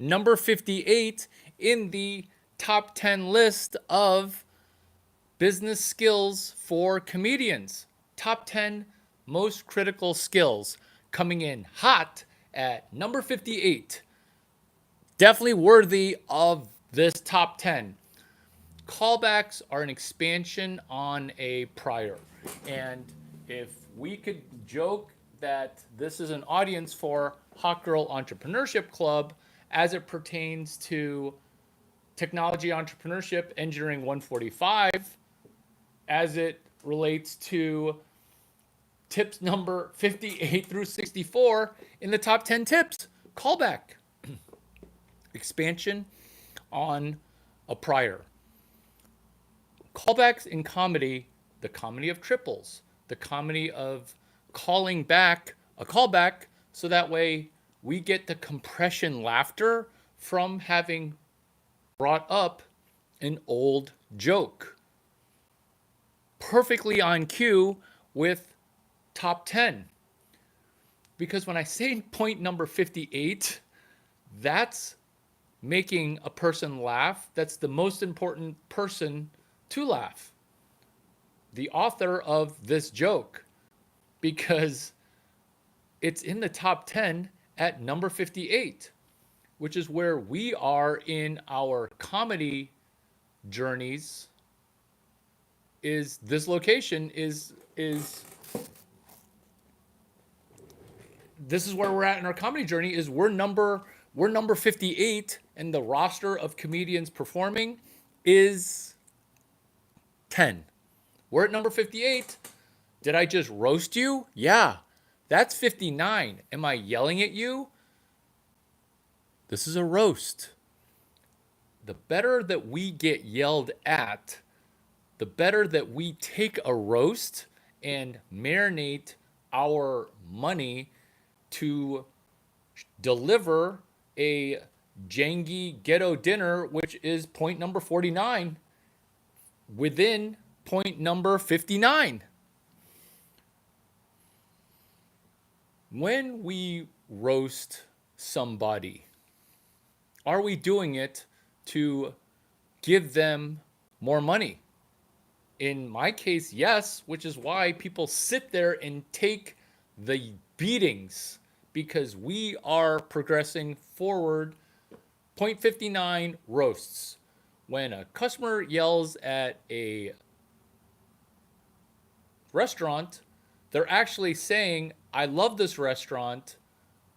number 58 in the top 10 list of business skills for comedians. Top 10 most critical skills, coming in hot at number 58. Definitely worthy of this top 10. Callbacks are an expansion on a prior. And if we could joke that this is an audience for Hot Girl Entrepreneurship Club as it pertains to technology entrepreneurship, engineering 145, as it relates to tips number 58 through 64 in the top 10 tips. Callback, expansion on a prior. Callbacks in comedy, the comedy of triples, the comedy of calling back a callback so that way we get the compression laughter from having brought up an old joke. Perfectly on cue with top 10. Because when I say point number 58, that's making a person laugh. That's the most important person to laugh. The author of this joke, because it's in the top 10 at number 58, which is where we are in our comedy journeys. Is this location is this is where we're at in our comedy journey. Is we're number 58, and the roster of comedians performing is 10. We're at number 58. Did I just roast you? Yeah. That's 59. Am I yelling at you? This is a roast. The better that we get yelled at, the better that we take a roast and marinate our money to deliver a jangy ghetto dinner, which is point number 49, within point number 59. When we roast somebody, are we doing it to give them more money? In my case, yes, which is why people sit there and take the beatings, because we are progressing forward. Point 59 roasts. When a customer yells at a restaurant, they're actually saying, I love this restaurant.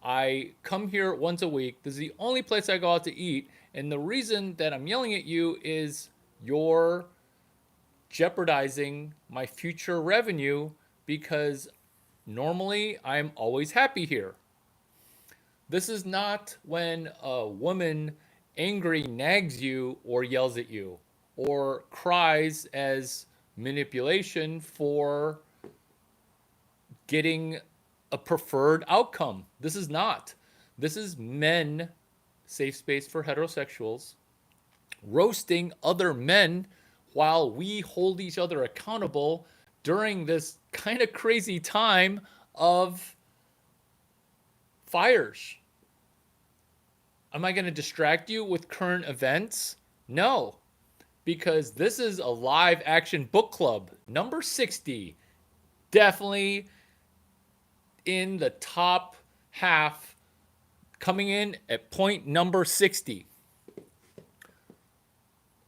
I come here once a week. This is the only place I go out to eat. And the reason that I'm yelling at you is you're jeopardizing my future revenue, because normally I'm always happy here. This is not when a woman angry nags you or yells at you or cries as manipulation for getting a preferred outcome. This is not. This is men, safe space for heterosexuals, roasting other men while we hold each other accountable during this kind of crazy time of fires. Am I going to distract you with current events? No, because this is a live action book club. Number 60, definitely in the top half, coming in at point number 60.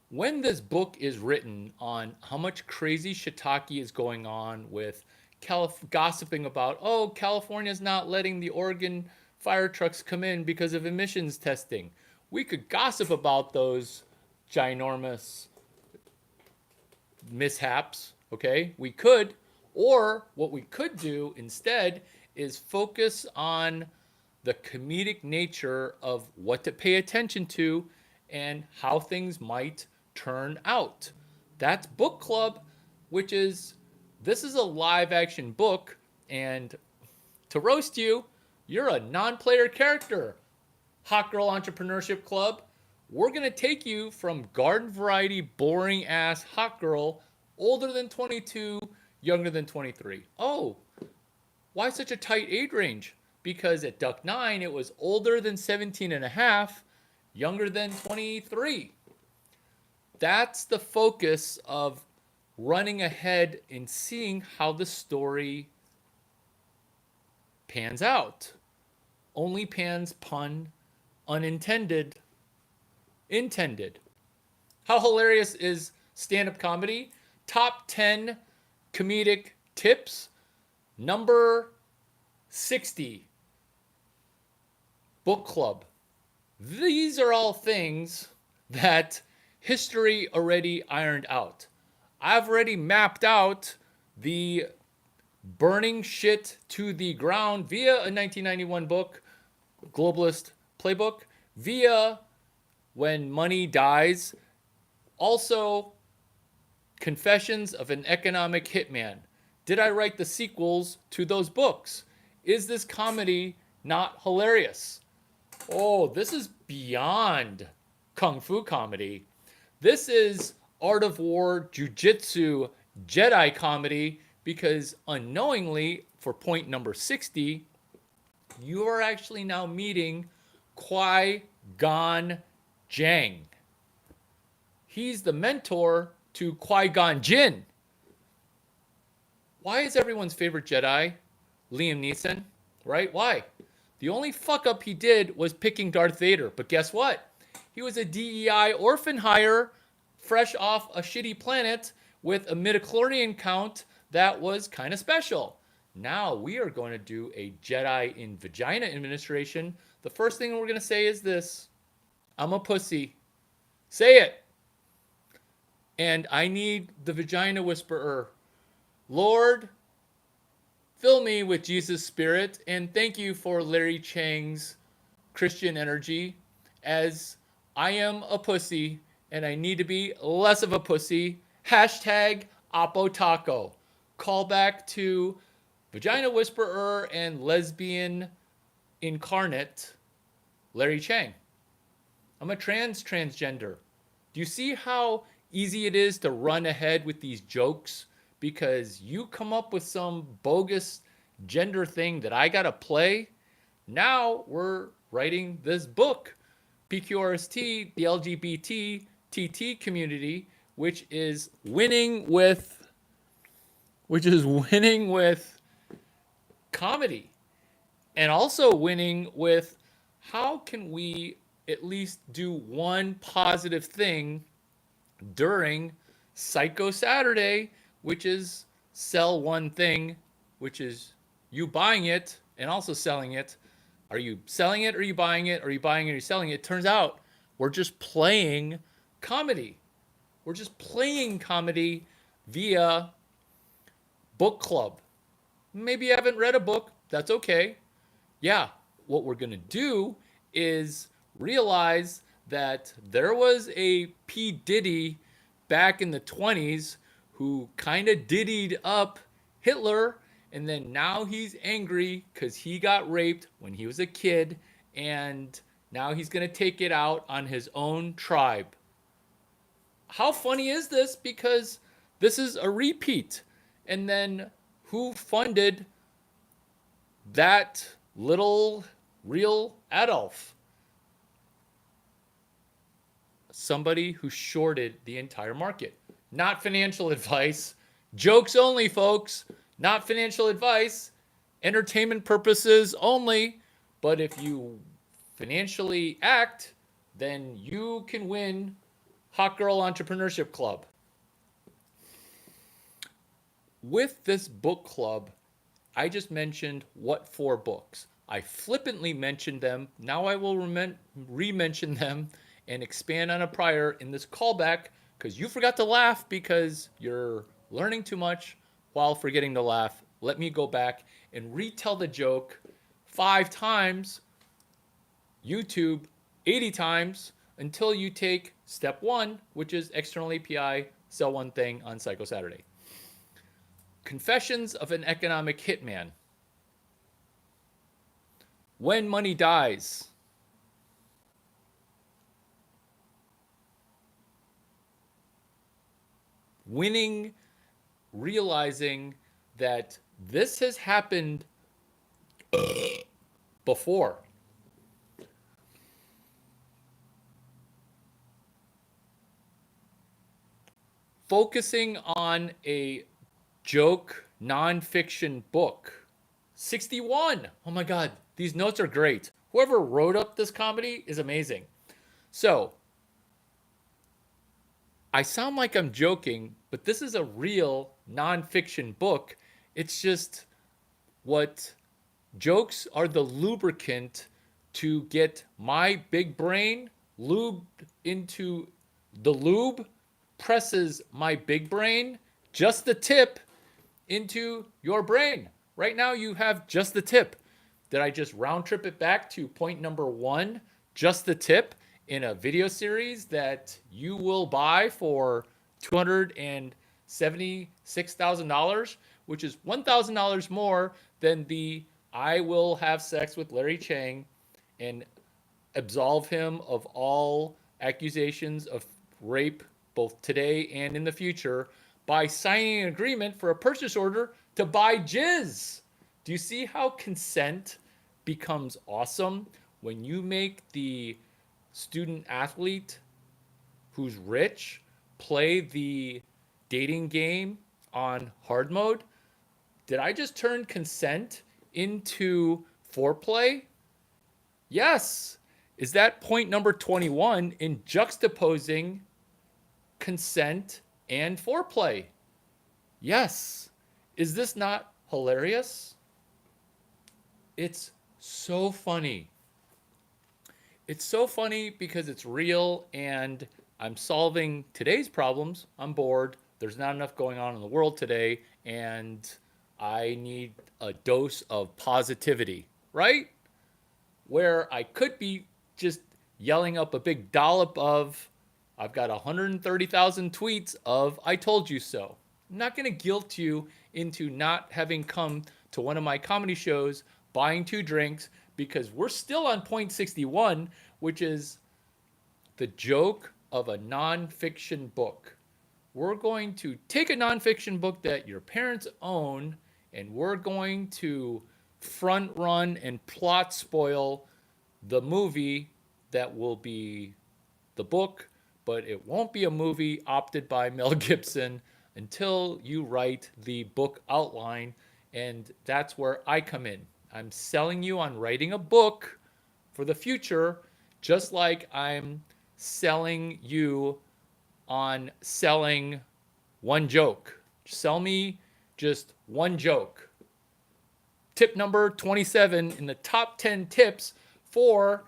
When this book is written on how much crazy shiitake is going on with gossiping about, oh, California's not letting the Oregon fire trucks come in because of emissions testing. We could gossip about those ginormous mishaps, okay? We could. Or what we could do instead is focus on the comedic nature of what to pay attention to and how things might turn out. That's book club, which is, this is a live action book, and to roast you, you're a non-player character. Hot Girl Entrepreneurship Club, we're going to take you from garden variety, boring ass hot girl, older than 22, younger than 23. Oh, why such a tight age range? Because at Duck 9, it was older than 17 and a half, younger than 23. That's the focus of running ahead and seeing how the story pans out. Only pans, pun unintended, intended. How hilarious is stand-up comedy? Top 10 comedic tips. Number 60. Book club. These are all things that history already ironed out. I've already mapped out the burning shit to the ground via a 1991 book, Globalist Playbook, via When Money Dies, also Confessions of an Economic Hitman. Did I write the sequels to those books? Is this comedy not hilarious? Oh, this is beyond Kung Fu comedy. This is Art of War, Jiu-Jitsu, Jedi comedy, because unknowingly, for point number 60, you are actually now meeting Qui-Gon Jinn. He's the mentor to Qui-Gon Jinn. Why is everyone's favorite Jedi Liam Neeson? Right? Why? The only fuck up he did was picking Darth Vader. But guess what? He was a DEI orphan hire, fresh off a shitty planet with a midichlorian count that was kind of special. Now we are going to do a Jedi in Vagina administration. The first thing we're going to say is this: I'm a pussy. Say it. And I need the Vagina Whisperer. Lord, fill me with Jesus' spirit, and thank you for Larry Chang's Christian energy, as I am a pussy and I need to be less of a pussy. Hashtag Apotaco. Call back to Vagina Whisperer and lesbian incarnate Larry Chang. I'm a transgender. Do you see how easy it is to run ahead with these jokes? Because you come up with some bogus gender thing that I gotta play. Now we're writing this book, PQRST, the LGBT TT community, which is winning with comedy, and also winning with how can we at least do one positive thing during Psycho Saturday, which is sell one thing, which is you buying it and also selling it. Are you selling it or are you buying it? Or are you buying it or are you selling it? Turns out we're just playing comedy. We're just playing comedy via book club. Maybe you haven't read a book. That's okay. Yeah, what we're going to do is realize that there was a P. Diddy back in the 20s who kind of diddied up Hitler, and then now he's angry because he got raped when he was a kid, and now he's going to take it out on his own tribe. How funny is this? Because this is a repeat. And then who funded that little real Adolf? Somebody who shorted the entire market. Not financial advice. Jokes only, folks. Not financial advice. Entertainment purposes only. But if you financially act, then you can win Hot Girl Entrepreneurship Club. With this book club, I just mentioned what 4 books. I flippantly mentioned them. Now I will re-mention them and expand on a prior in this callback, because you forgot to laugh because you're learning too much while forgetting to laugh. Let me go back and retell the joke 5 times, YouTube 80 times, until you take step 1, which is external API, sell one thing on Psycho Saturday. Confessions of an Economic Hitman. When Money Dies. Winning, realizing that this has happened before. focusing on a joke nonfiction book. 61. Oh my God, these notes are great. Whoever wrote up this comedy is amazing. So, I sound like I'm joking, but this is a real nonfiction book. It's just what jokes are the lubricant to get my big brain lubed into the lube, presses my big brain, just the tip, into your brain. Right now, you have just the tip. Did I just round trip it back to point number one, just the tip, in a video series that you will buy for $276,000, which is $1,000 more than the I will have sex with Larry Chang and absolve him of all accusations of rape both today and in the future by signing an agreement for a purchase order to buy jizz. Do you see how consent becomes awesome when you make the student athlete who's rich play the dating game on hard mode? Did I just turn consent into foreplay? Yes. Is that point number 21 in juxtaposing consent and foreplay? Yes. Is this not hilarious? It's so funny. It's so funny because it's real and I'm solving today's problems. I'm bored. There's not enough going on in the world today and I need a dose of positivity, right? Where I could be just yelling up a big dollop of, I've got 130,000 tweets of, I told you so. I'm not going to guilt you into not having come to one of my comedy shows, buying 2 drinks, because we're still on point 61, which is the joke of a nonfiction book. We're going to take a nonfiction book that your parents own, and we're going to front run and plot spoil the movie that will be the book, but it won't be a movie opted by Mel Gibson until you write the book outline, and that's where I come in. I'm selling you on writing a book for the future, just like I'm selling you on selling one joke. Sell me just one joke. Tip number 27 in the top 10 tips for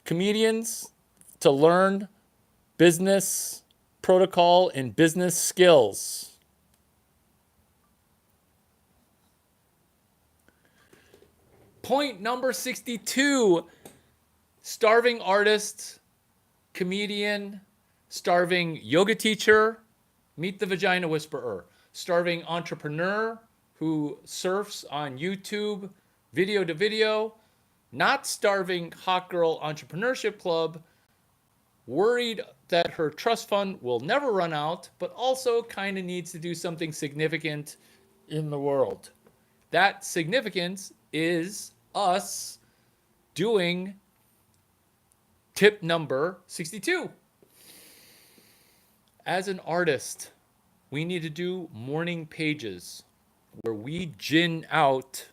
comedians to learn business protocol and business skills. Point number 62, starving artist, comedian, starving yoga teacher, meet the vagina whisperer, starving entrepreneur who surfs on YouTube, video to video, not starving hot girl entrepreneurship club, worried that her trust fund will never run out, but also kind of needs to do something significant in the world. That significance is us doing tip number 62. As an artist, we need to do morning pages where we gin out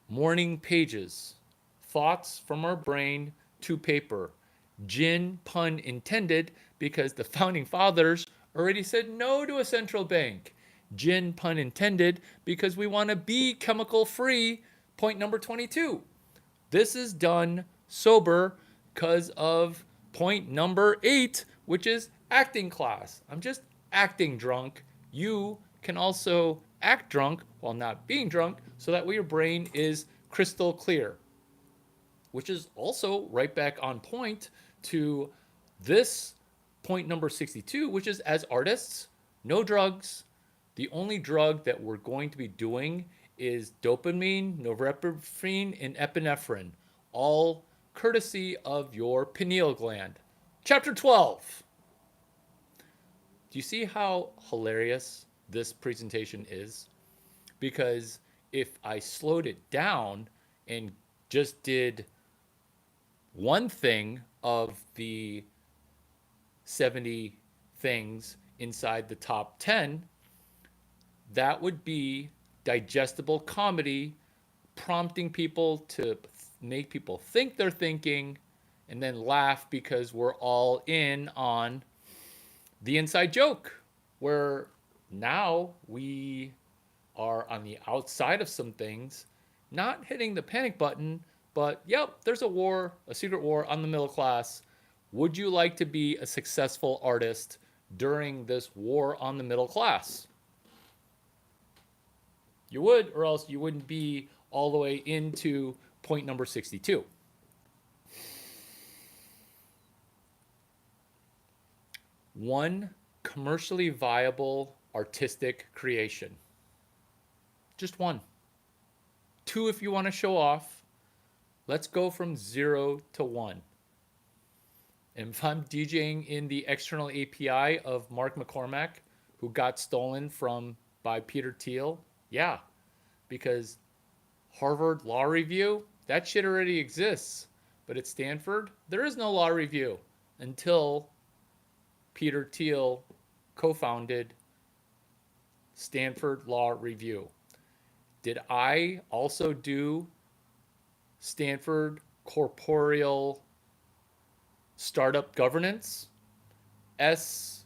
morning pages, thoughts from our brain to paper. Gin, pun intended, because the founding fathers already said no to a central bank. Gin, pun intended, because we want to be chemical free. Point number 22. This is done sober because of point number 8, which is acting class. I'm just acting drunk. You can also act drunk while not being drunk, so that way your brain is crystal clear. Which is also right back on point to this point number 62, which is as artists, no drugs. The only drug that we're going to be doing is dopamine, norepinephrine, and epinephrine, all courtesy of your pineal gland. Chapter 12. Do you see how hilarious this presentation is? Because if I slowed it down and just did one thing of the 70 things inside the top 10, that would be digestible comedy, prompting people to make people think they're thinking and then laugh because we're all in on the inside joke, where now we are on the outside of some things, not hitting the panic button, but yep, there's a war, a secret war on the middle class. Would you like to be a successful artist during this war on the middle class? You would, or else you wouldn't be all the way into point number 62. One commercially viable artistic creation. Just one. Two if you want to show off. Let's go from 0 to 1. And if I'm DJing in the external API of Mark McCormack, who got stolen by Peter Thiel, yeah, because Harvard Law Review, that shit already exists. But at Stanford, there is no law review until Peter Thiel co-founded Stanford Law Review. Did I also do Stanford Corporeal Startup Governance? SCSG?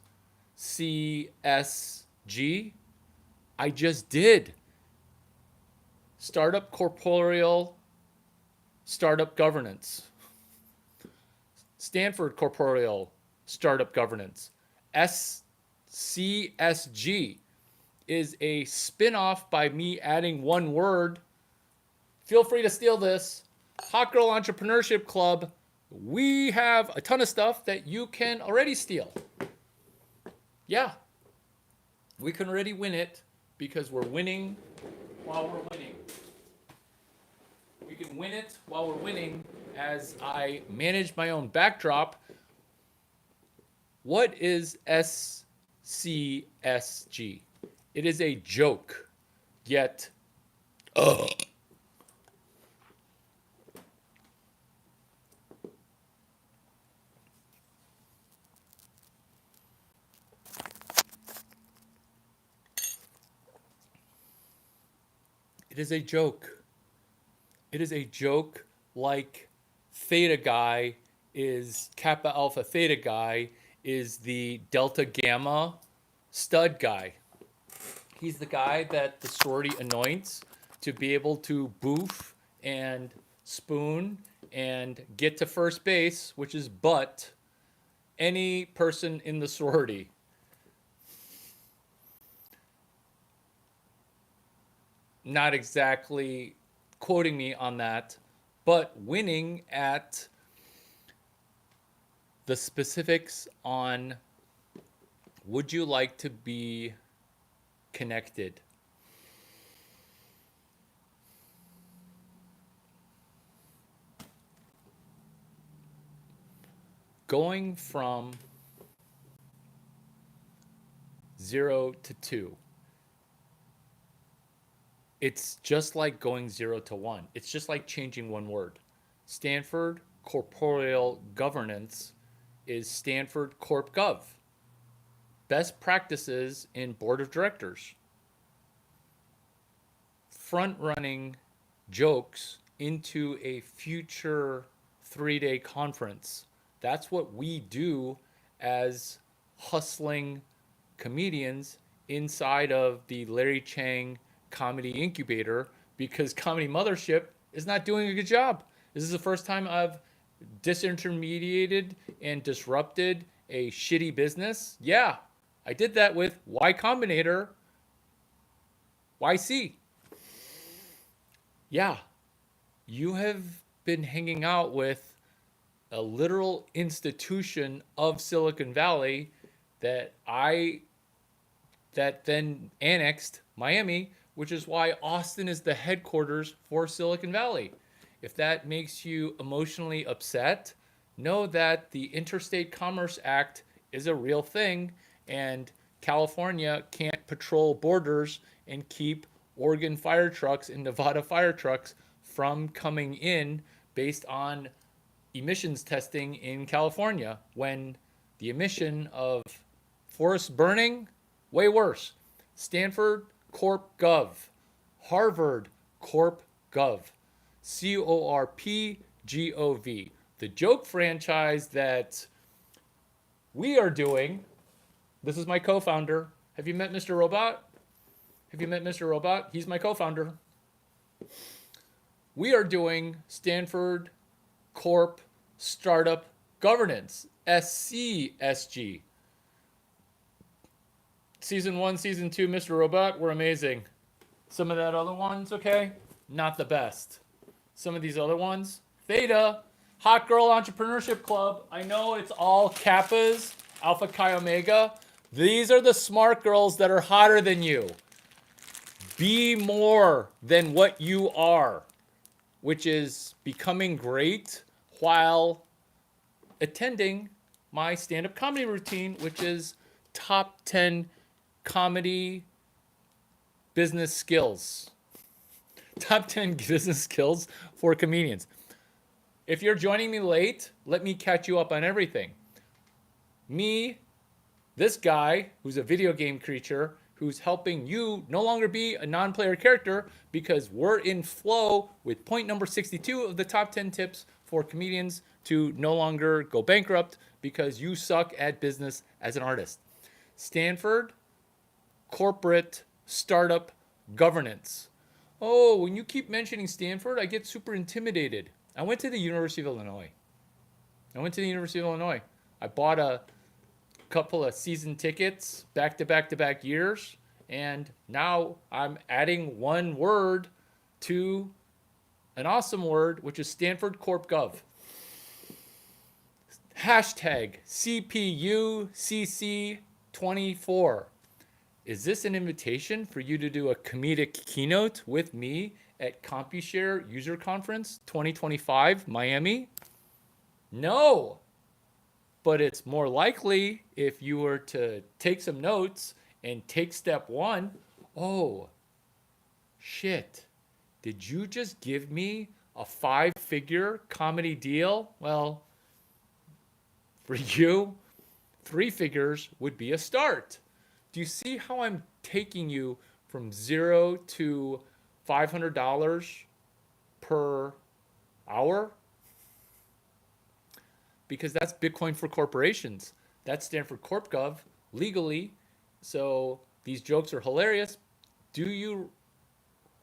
I just did. Startup Corporeal Startup Governance. Stanford Corporeal Startup Governance. SCSG is a spin-off by me adding one word. Feel free to steal this. Hot Girl Entrepreneurship Club. We have a ton of stuff that you can already steal. Yeah. We can already win it because we're winning while we're winning. We can win it while we're winning as I manage my own backdrop. What is SCSG? It is a joke, yet, it is a joke. It is a joke like Theta Guy is Kappa Alpha Theta Guy is the Delta Gamma stud guy. He's the guy that the sorority anoints to be able to boof and spoon and get to first base, which is but any person in the sorority. Not exactly quoting me on that, but winning at the specifics on would you like to be connected? Going from 0 to 2. It's just like going 0 to 1. It's just like changing one word. Stanford Corporeal Governance is Stanford Corp Gov. Best practices in board of directors. Front-running jokes into a future 3-day conference. That's what we do as hustling comedians inside of the Larry Chang Comedy Incubator, because Comedy Mothership is not doing a good job. This is the first time I've disintermediated and disrupted a shitty business. Yeah, I did that with Y Combinator, YC. Yeah, you have been hanging out with a literal institution of Silicon Valley that then annexed Miami, which is why Austin is the headquarters for Silicon Valley. If that makes you emotionally upset, know that the Interstate Commerce Act is a real thing, and California can't patrol borders and keep Oregon fire trucks and Nevada fire trucks from coming in based on emissions testing in California, when the emission of Forest burning, way worse. Stanford Corp Gov. Harvard Corp Gov. CORPGOV. The joke franchise that we are doing. This is my co-founder. Have you met Mr. Robot? Have you met Mr. Robot? He's my co-founder. We are doing Stanford Corp Startup Governance, SCSG. Season 1, Season 2, Mr. Robot, we're amazing. Some of that other ones, okay? Not the best. Some of these other ones, Theta, Hot Girl Entrepreneurship Club. I know it's all Kappas, Alpha Chi Omega. These are the smart girls that are hotter than you. Be more than what you are, which is becoming great while attending my stand-up comedy routine, which is top 10 comedy business skills. Top 10 business skills for comedians. If you're joining me late, let me catch you up on everything. Me, this guy who's a video game creature, who's helping you no longer be a non-player character because we're in flow with point number 62 of the top 10 tips for comedians to no longer go bankrupt because you suck at business as an artist. Stanford Corporate Startup Governance. Oh, when you keep mentioning Stanford, I get super intimidated. I went to the University of Illinois. I bought a couple of season tickets back to back years, and now I'm adding one word to an awesome word, which is Stanford Corp Gov. Hashtag CPUCC24. Is this an invitation for you to do a comedic keynote with me at CompuShare User Conference 2025, Miami? No. But it's more likely if you were to take some notes and take step 1. Oh, shit. Did you just give me a 5-figure comedy deal? Well, for you, 3 figures would be a start. Do you see how I'm taking you from 0 to $500 per hour? Because that's Bitcoin for corporations. That's Stanford Corp Gov legally. So these jokes are hilarious. Do you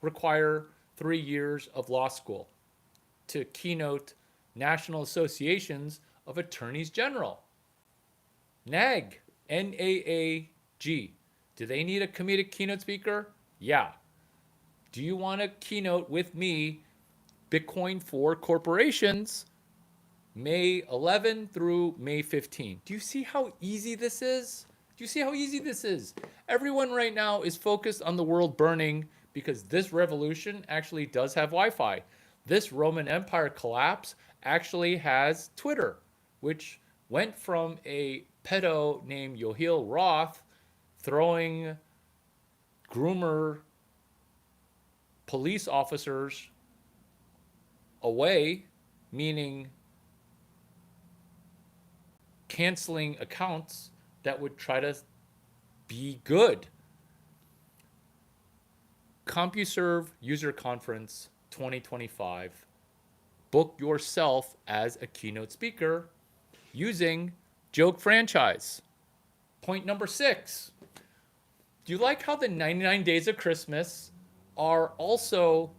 require 3 years of law school to keynote national associations of attorneys general? NAG, N-A-A-G. Do they need a comedic keynote speaker? Yeah. Do you want to keynote with me Bitcoin for corporations May 11 through May 15? Do you see how easy this is? Everyone right now is focused on the world burning because this revolution actually does have Wi-Fi. This Roman Empire collapse actually has Twitter, which went from a pedo named Yohil Roth throwing groomer police officers away, meaning canceling accounts that would try to be good. CompuServe User Conference 2025. Book yourself as a keynote speaker using Joke Franchise. Point number 6. Do you like how the 99 Days of Christmas are also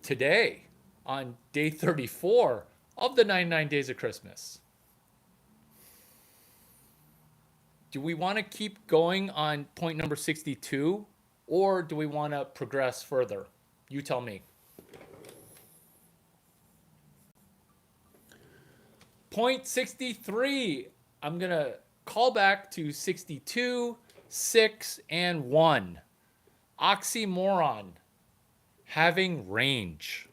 today on day 34 of the 99 Days of Christmas? Do we want to keep going on point number 62, or do we want to progress further? You tell me. Point 63, I'm going to call back to 62, 6, and 1. Oxymoron, having range.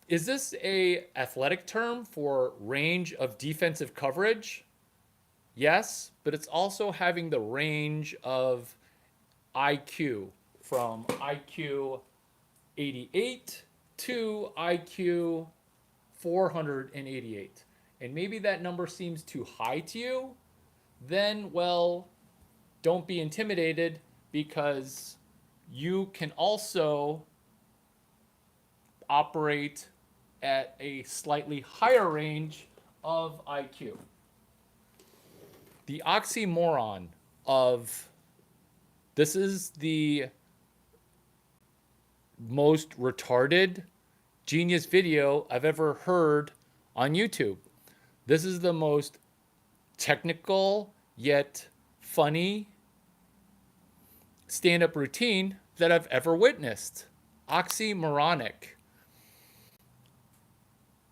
Is this a athletic term for range of defensive coverage? Yes, but it's also having the range of IQ from IQ 88 to IQ 488. And maybe that number seems too high to you, then, well, don't be intimidated because you can also operate at a slightly higher range of IQ. The oxymoron of this is the most retarded genius video I've ever heard on YouTube. This is the most technical yet funny stand up routine that I've ever witnessed. Oxymoronic.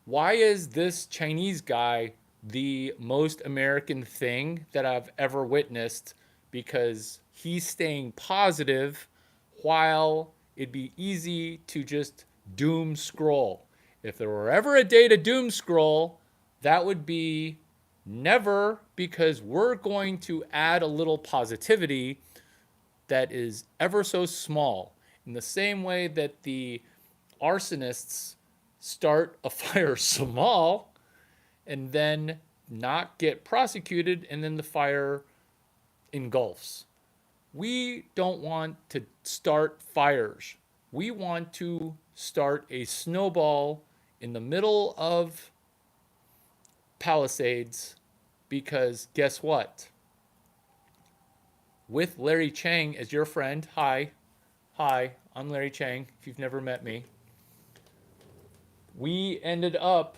Why is this Chinese guy the most American thing that I've ever witnessed? Because he's staying positive while it'd be easy to just doom scroll. If there were ever a day to doom scroll, that would be never, because we're going to add a little positivity that is ever so small. In the same way that the arsonists start a fire small and then not get prosecuted, and then the fire engulfs. We don't want to start fires. We want to start a snowball in the middle of Palisades, because guess what? With Larry Chang as your friend, hi, I'm Larry Chang, if you've never met me. We ended up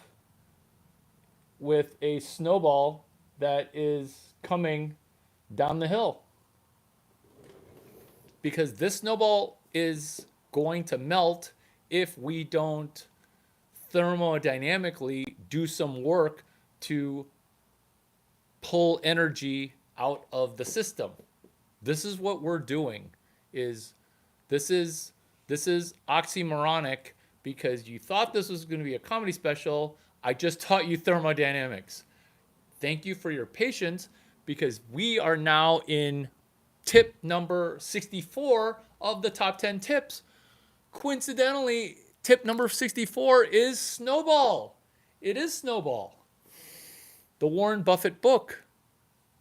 with a snowball that is coming down the hill. Because this snowball is going to melt if we don't thermodynamically do some work to pull energy out of the system. This is what we're doing. This is oxymoronic, because you thought this was going to be a comedy special. I just taught you thermodynamics. Thank you for your patience, because we are now in tip number 64 of the top 10 tips. Coincidentally, tip number 64 is snowball. It is snowball. The Warren Buffett book,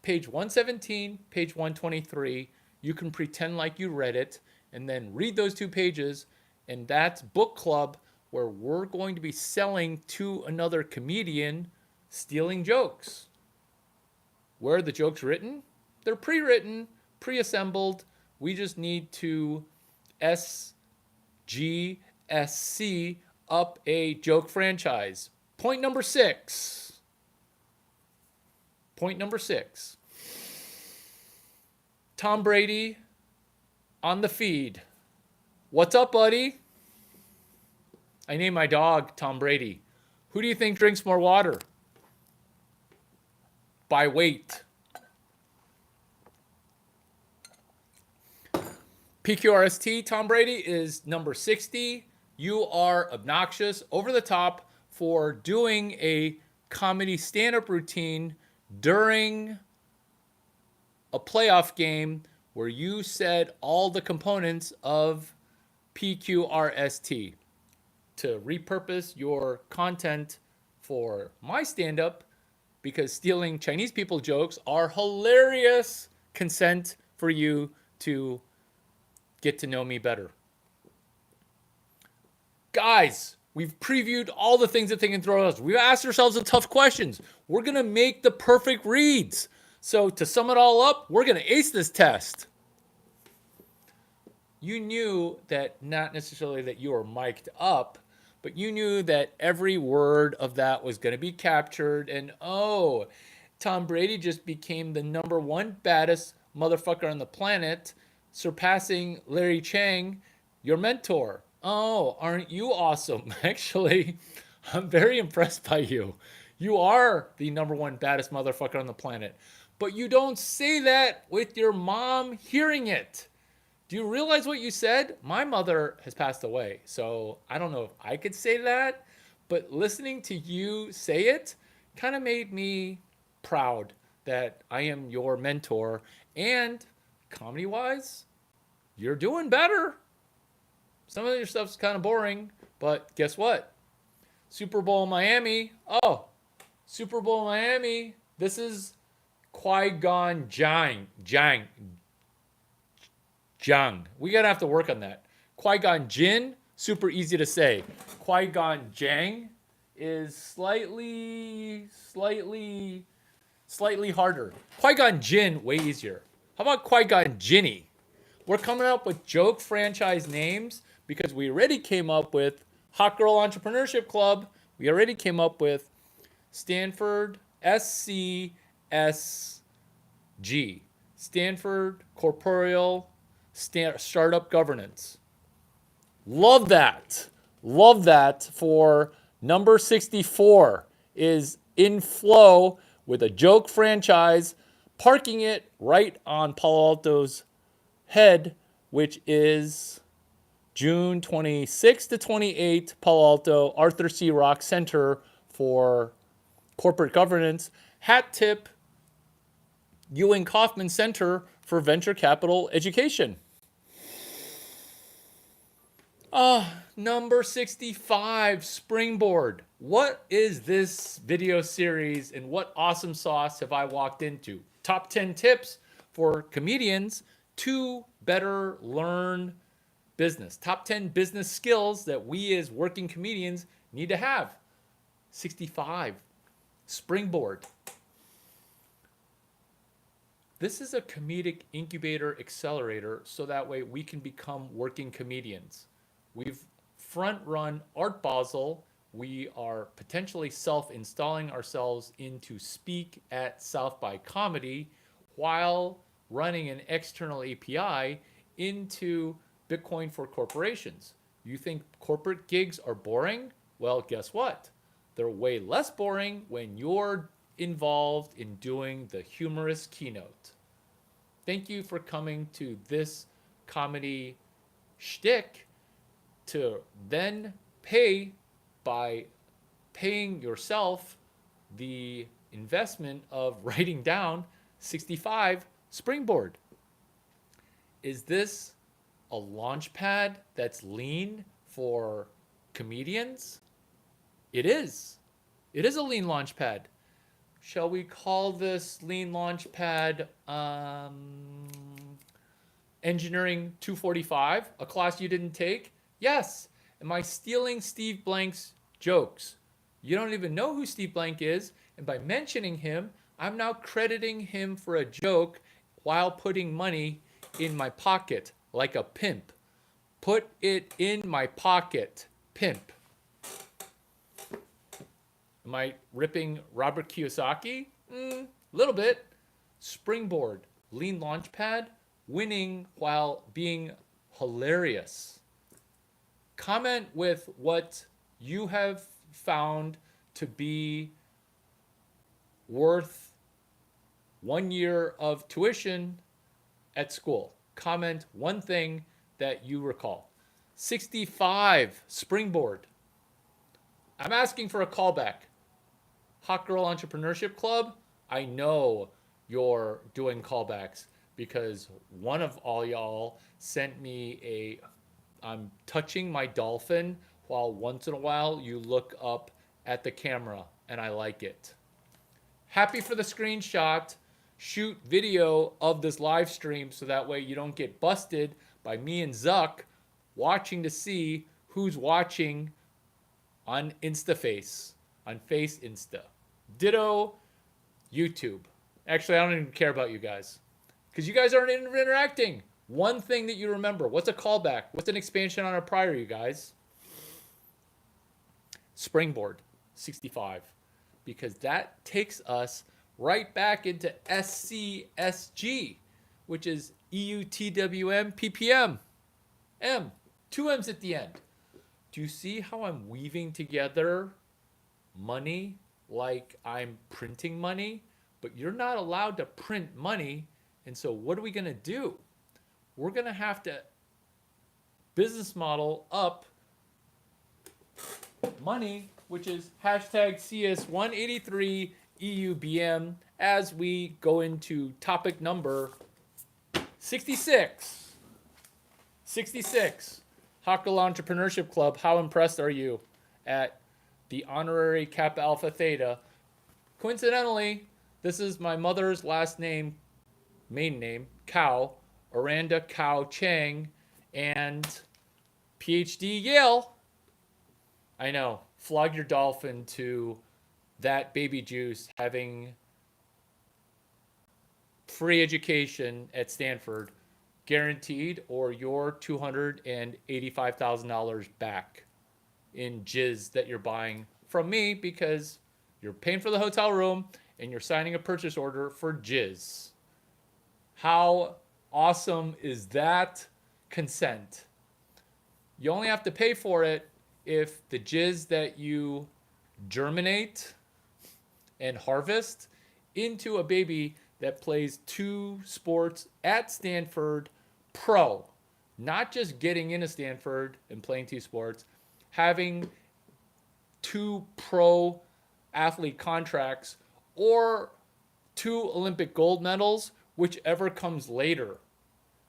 page 117, page 123. You can pretend like you read it and then read those 2 pages, and that's book club, where we're going to be selling to another comedian stealing jokes. Where are the jokes written? They're pre-written, pre-assembled. We just need to SGSC up a joke franchise. Point number 6. Point number 6. Tom Brady on the feed. What's up, buddy? I named my dog Tom Brady. Who do you think drinks more water? By weight. PQRST, Tom Brady is number 60. You are obnoxious, over the top, for doing a comedy stand-up routine during a playoff game where you said all the components of PQRST. To repurpose your content for my stand-up, because stealing Chinese people jokes are hilarious. Consent for you to get to know me better. Guys, we've previewed all the things that they can throw at us. We've asked ourselves the tough questions. We're going to make the perfect reads. So to sum it all up, we're going to ace this test. You knew that, not necessarily that you were mic'd up, but you knew that every word of that was going to be captured. And oh, Tom Brady just became the number 1 baddest motherfucker on the planet, surpassing Larry Chang, your mentor. Oh, aren't you awesome? Actually, I'm very impressed by you. You are the number 1 baddest motherfucker on the planet. But you don't say that with your mom hearing it. Do you realize what you said? My mother has passed away, so I don't know if I could say that, but listening to you say it kind of made me proud that I am your mentor. And comedy-wise, you're doing better. Some of your stuff's kind of boring, but guess what? Super Bowl Miami. Oh, Super Bowl Miami. This is Qui-Gon Jang. We're going to have to work on that. Qui-Gon Jinn, super easy to say. Qui-Gon Jang is slightly harder. Qui-Gon Jinn, way easier. How about Qui-Gon Jinny? We're coming up with joke franchise names because we already came up with Hot Girl Entrepreneurship Club. We already came up with Stanford SCSG. Stanford Corporeal Startup Governance. Love that. Love that for number 64 is in flow with a joke franchise, parking it right on Palo Alto's head, which is June 26 to 28, Palo Alto, Arthur C. Rock Center for Corporate Governance. Hat tip, Ewing Kauffman Center for Venture Capital Education. Number 65, Springboard. What is this video series and what awesome sauce have I walked into? Top 10 tips for comedians to better learn business. Top 10 business skills that we as working comedians need to have. 65, Springboard. This is a comedic incubator accelerator so that way we can become working comedians. We've front run Art Basel. We are potentially self-installing ourselves into speak at South by Comedy while running an external API into Bitcoin for Corporations. You think corporate gigs are boring? Well, guess what? They're way less boring when you're involved in doing the humorous keynote. Thank you for coming to this comedy shtick to then pay by paying yourself the investment of writing down 65 Springboard. Is this a launch pad that's lean for comedians? It is. It is a lean launch pad. Shall we call this lean launch pad Engineering 245, a class you didn't take? Yes. Am I stealing Steve Blank's jokes? You don't even know who Steve Blank is, and by mentioning him, I'm now crediting him for a joke while putting money in my pocket like a pimp. Put it in my pocket, pimp. Am I ripping Robert Kiyosaki? Little bit. Springboard, lean launch pad, winning while being hilarious. Comment with what you have found to be worth 1 year of tuition at school. Comment one thing that you recall. 65, Springboard. I'm asking for a callback. Hot Girl Entrepreneurship Club, I know you're doing callbacks because one of all y'all sent me I'm touching my dolphin while once in a while you look up at the camera and I like it. Happy for the screenshot. Shoot video of this live stream so that way you don't get busted by me and Zuck watching to see who's watching on InstaFace, on Face Insta. Ditto YouTube. Actually, I don't even care about you guys because you guys aren't interacting. One thing that you remember. What's a callback? What's an expansion on a prior, you guys? Springboard 65. Because that takes us right back into SCSG, which is EUTWM PPM. M. 2 M's at the end. Do you see how I'm weaving together money like I'm printing money? But you're not allowed to print money. And so what are we going to do? We're going to have to business model up money, which is hashtag CS183 EUBM as we go into topic number 66. 66. Hot Girl Entrepreneurship Club. How impressed are you at the honorary Kappa Alpha Theta? Coincidentally, This is my mother's last name, maiden name, Cow, Aranda Cow Chang, and PhD Yale. I know. Flog your dolphin to that baby juice having free education at Stanford guaranteed, or your $285,000 back in jizz that you're buying from me because you're paying for the hotel room and you're signing a purchase order for jizz. How awesome is that consent? You only have to pay for it if the jizz that you germinate and harvest into a baby that plays 2 sports at Stanford pro, not just getting into Stanford and playing 2 sports, having 2 pro athlete contracts or 2 Olympic gold medals, whichever comes later,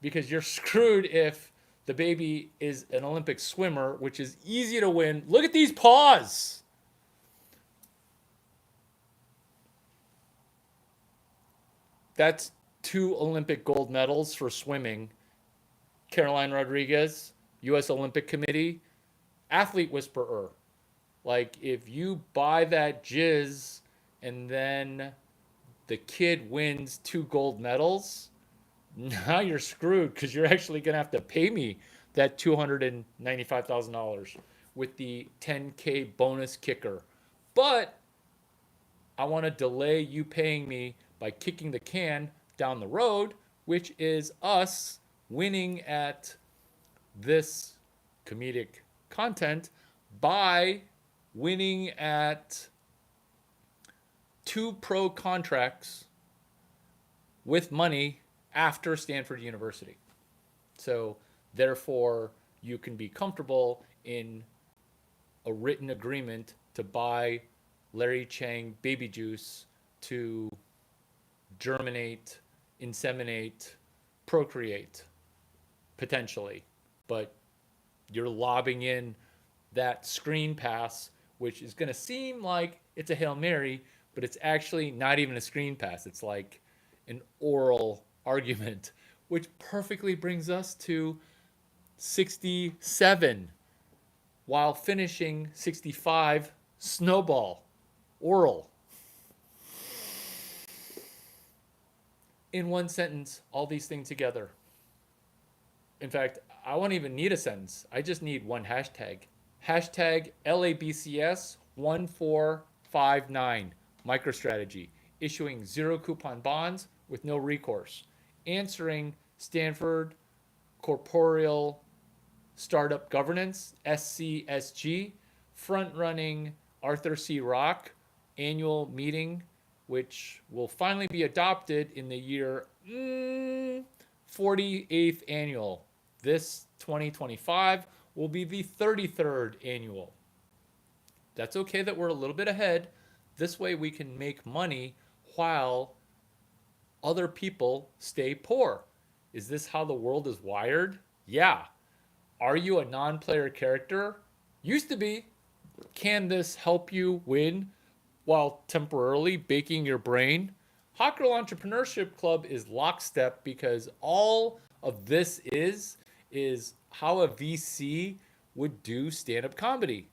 because you're screwed if the baby is an Olympic swimmer, which is easy to win. Look at these paws. That's 2 Olympic gold medals for swimming. Caroline Rodriguez, U.S. Olympic Committee, athlete whisperer. Like, if you buy that jizz and then the kid wins 2 gold medals, now you're screwed because you're actually going to have to pay me that $295,000 with the 10K bonus kicker. But I want to delay you paying me by kicking the can down the road, which is us winning at this comedic content by winning at 2 pro contracts with money after Stanford University. So therefore, you can be comfortable in a written agreement to buy Larry Chang baby juice to germinate, inseminate, procreate, potentially. But you're lobbing in that screen pass, which is going to seem like it's a Hail Mary, but it's actually not even a screen pass. It's like an oral argument, which perfectly brings us to 67 while finishing 65 snowball oral. In one sentence, all these things together. In fact, I won't even need a sentence. I just need one hashtag. Hashtag LABCS1459 MicroStrategy, issuing 0 coupon bonds with no recourse, answering Stanford Corporeal Startup Governance, SCSG, front-running Arthur C. Rock annual meeting, which will finally be adopted in the year 48th annual. This 2025 will be the 33rd annual. That's okay that we're a little bit ahead. This way we can make money while other people stay poor. Is this how the world is wired? Yeah. Are you a non-player character? Used to be. Can this help you win while temporarily baking your brain? Hot Girl Entrepreneurship Club is lockstep because all of this is how a VC would do stand-up comedy.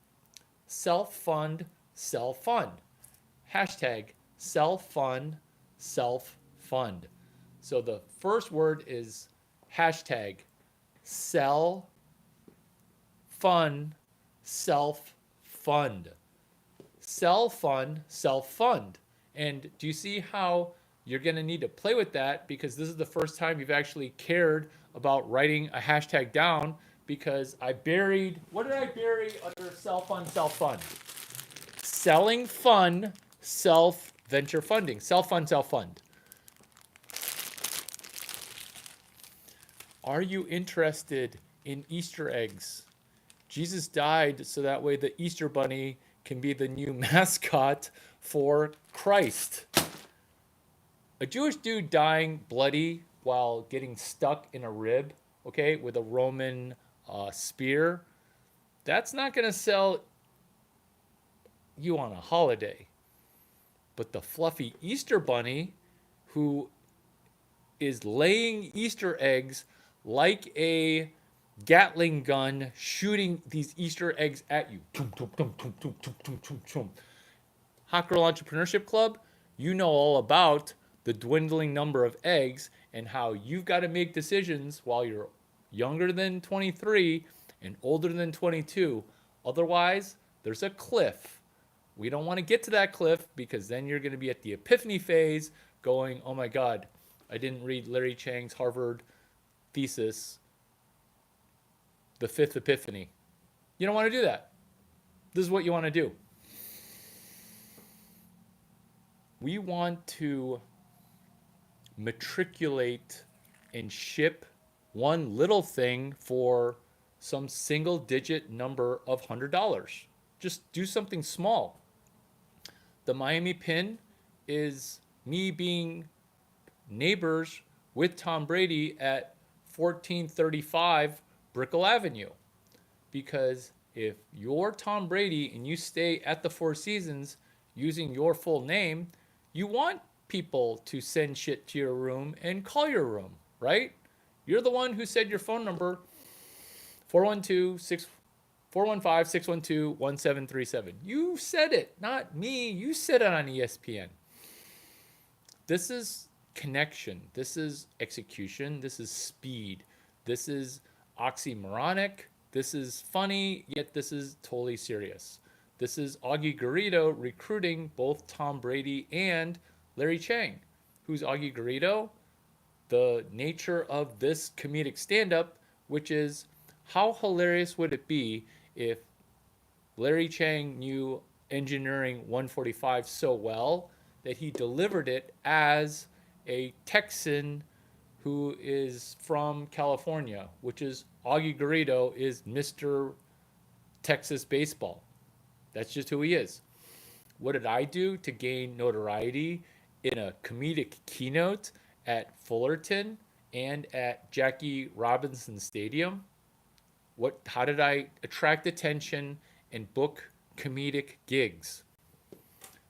Self-fund, self-fund. Hashtag self-fund, self-fund. So the first word is hashtag sell, fund, self-fund. Sell, fund, self-fund. And do you see how you're going to need to play with that, because this is the first time you've actually cared about writing a hashtag down, because I buried, what did I bury under self-fund, self-fund? Selling fun, self-venture funding. Self-fund, self-fund. Are you interested in Easter eggs? Jesus died so that way the Easter Bunny can be the new mascot for Christ. A Jewish dude dying bloody while getting stuck in a rib, okay, with a Roman spear, that's not going to sell you on a holiday. But the fluffy Easter bunny who is laying Easter eggs like a Gatling gun, shooting these Easter eggs at you. Hot Girl Entrepreneurship Club, you know all about the dwindling number of eggs and how you've got to make decisions while you're younger than 23 and older than 22. Otherwise, there's a cliff. We don't want to get to that cliff because then you're going to be at the epiphany phase going, oh my God, I didn't read Larry Chang's Harvard thesis, The Fifth Epiphany. You don't want to do that. This is what you want to do. We want to matriculate and ship one little thing for some single digit number of $100. Just do something small. The Miami Pin is me being neighbors with Tom Brady at 1435 Brickell Avenue. Because if you're Tom Brady and you stay at the Four Seasons using your full name, you want people to send shit to your room and call your room, right? You're the one who said your phone number, 415-612-1737. You said it, not me. You said it on ESPN. This is connection. This is execution. This is speed. This is oxymoronic. This is funny, yet this is totally serious. This is Augie Garrido recruiting both Tom Brady and Larry Chang. Who's Augie Garrido? The nature of this comedic stand-up, which is how hilarious would it be if Larry Chang knew Engineering 145 so well that he delivered it as a Texan who is from California, which is Augie Garrido is Mr. Texas baseball. That's just who he is. What did I do to gain notoriety in a comedic keynote at Fullerton and at Jackie Robinson Stadium? How did I attract attention and book comedic gigs?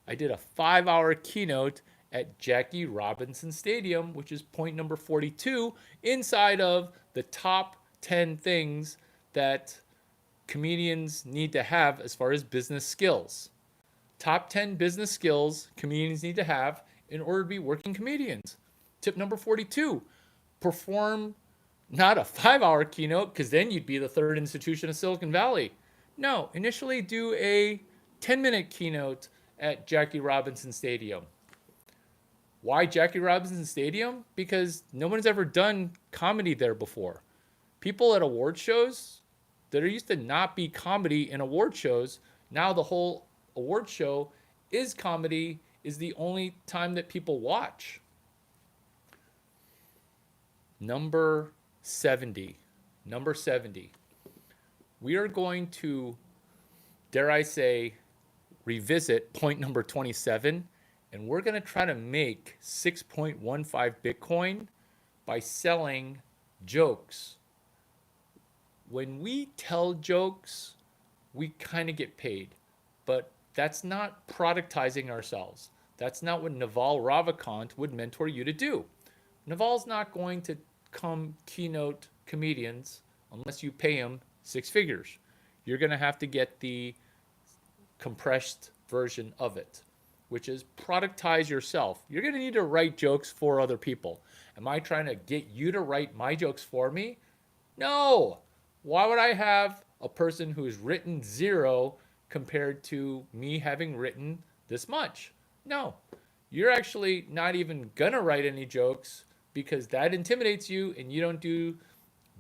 I did a 5-hour keynote at Jackie Robinson Stadium, which is point number 42 inside of the top 10 things that comedians need to have as far as business skills. Top 10 business skills comedians need to have in order to be working comedians. Tip number 42, perform not a 5-hour keynote, because then you'd be the third institution of Silicon Valley. No, initially do a 10-minute keynote at Jackie Robinson Stadium. Why Jackie Robinson Stadium? Because no one's ever done comedy there before. People at award shows, there used to not be comedy in award shows. Now the whole award show is comedy, is the only time that people watch. Number 70. We are going to, dare I say, revisit point number 27, and we're going to try to make 6.15 Bitcoin by selling jokes. When we tell jokes, we kind of get paid, but that's not productizing ourselves. That's not what Naval Ravikant would mentor you to do. Naval's not going to come keynote comedians unless you pay him 6 figures. You're going to have to get the compressed version of it, which is productize yourself. You're going to need to write jokes for other people. Am I trying to get you to write my jokes for me? No. Why would I have a person who's written 0 compared to me having written this much? No. You're actually not even going to write any jokes because that intimidates you and you don't do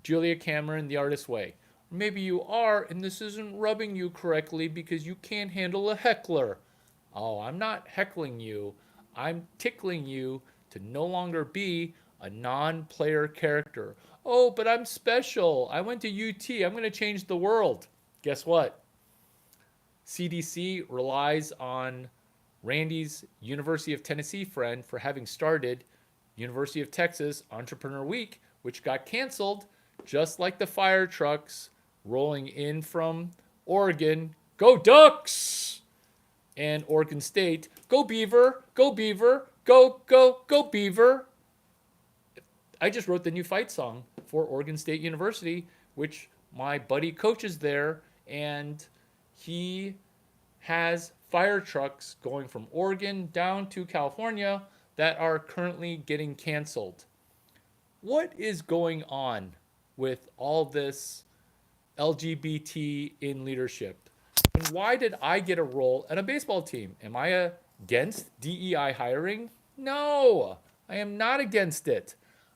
Julia Cameron the artist way. Maybe you are, and this isn't rubbing you correctly because you can't handle a heckler. Oh, I'm not heckling you. I'm tickling you to no longer be a non-player character. Oh, but I'm special. I went to UT. I'm going to change the world. Guess what? CDC relies on Randy's University of Tennessee friend for having started University of Texas Entrepreneur Week, which got canceled, just like the fire trucks rolling in from Oregon. Go Ducks! and Oregon State. Go Beaver, go Beaver, go, go, go Beaver. I just wrote the new fight song for Oregon State University, which my buddy coaches there, and he has fire trucks going from Oregon down to California that are currently getting canceled. What is going on with all this LGBT in leadership? And why did I get a role at a baseball team? Am I against DEI hiring? No, I am not against it.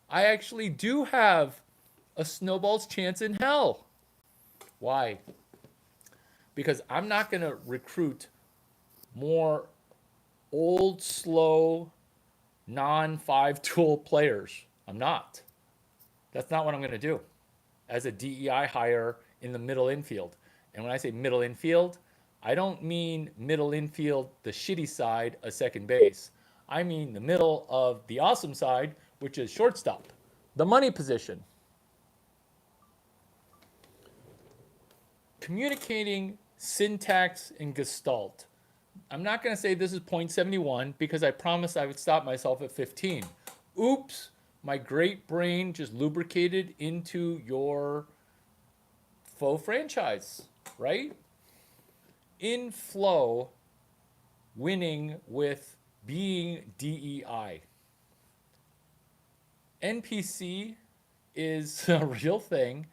I actually do have a snowball's chance in hell. Why? Because I'm not going to recruit more old, slow, non five tool players. I'm not. That's not what I'm going to do as a DEI hire in the middle infield. And when I say middle infield, I don't mean middle infield, the shitty side of second base. I mean the middle of the awesome side, which is shortstop, the money position. Communicating syntax and gestalt. I'm not going to say this is 0.71 because I promised I would stop myself at 15. Oops, my great brain just lubricated into your faux franchise, right? In flow, winning with being DEI. NPC is a real thing,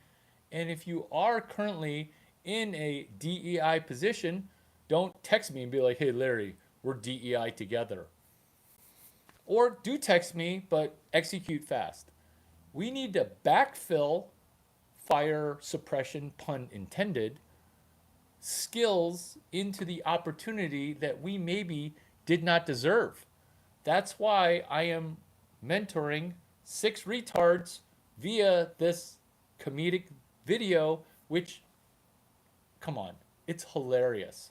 and if you are currently in a DEI position, don't text me and be like, hey, Larry, we're DEI together. Or do text me, but execute fast. We need to backfill fire suppression, pun intended, skills into the opportunity that we maybe did not deserve. That's why I am mentoring 6 retards via this comedic video, which, come on, it's hilarious.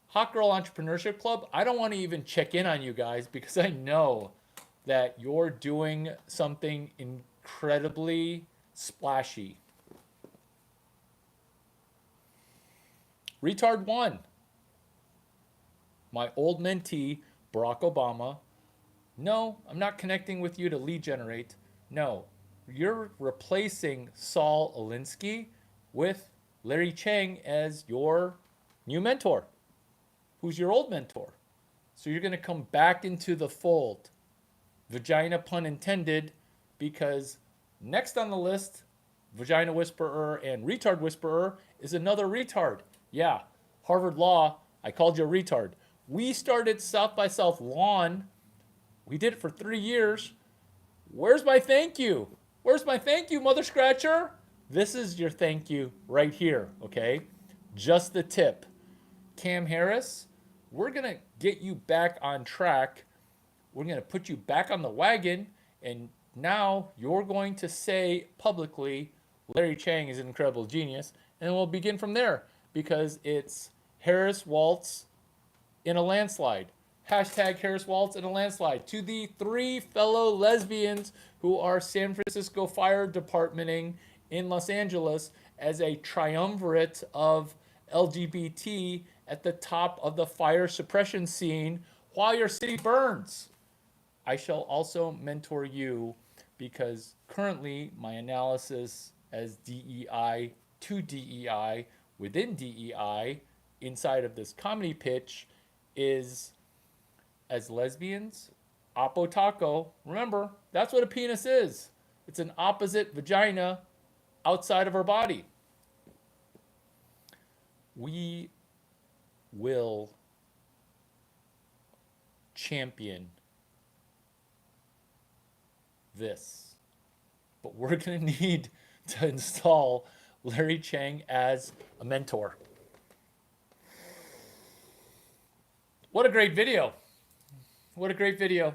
Hot Girl Entrepreneurship Club, I don't want to even check in on you guys because I know that you're doing something incredibly splashy. Retard 1, my old mentee, Barack Obama. No, I'm not connecting with you to lead generate. No, you're replacing Saul Alinsky with Larry Chang as your new mentor, who's your old mentor. So you're going to come back into the fold. Vagina pun intended, because next on the list, Vagina Whisperer and Retard Whisperer is another retard. Yeah, Harvard Law, I called you a retard. We started South by South Lawn. We did it for 3 years. Where's my thank you? Where's my thank you, Mother Scratcher? This is your thank you right here, okay? Just the tip. Cam Harris, we're going to get you back on track. We're going to put you back on the wagon, and now you're going to say publicly, Larry Chang is an incredible genius, and we'll begin from there because it's Harris Waltz in a landslide. Hashtag Harris Waltz in a landslide. To the 3 fellow lesbians who are San Francisco Fire Departmenting in Los Angeles as a triumvirate of LGBT at the top of the fire suppression scene while your city burns. I shall also mentor you because currently my analysis as DEI to DEI within DEI inside of this comedy pitch is as lesbians, oppo taco. Remember, that's what a penis is. It's an opposite vagina outside of our body. We will champion this, but we're going to need to install Larry Chang as a mentor. What a great video. What a great video.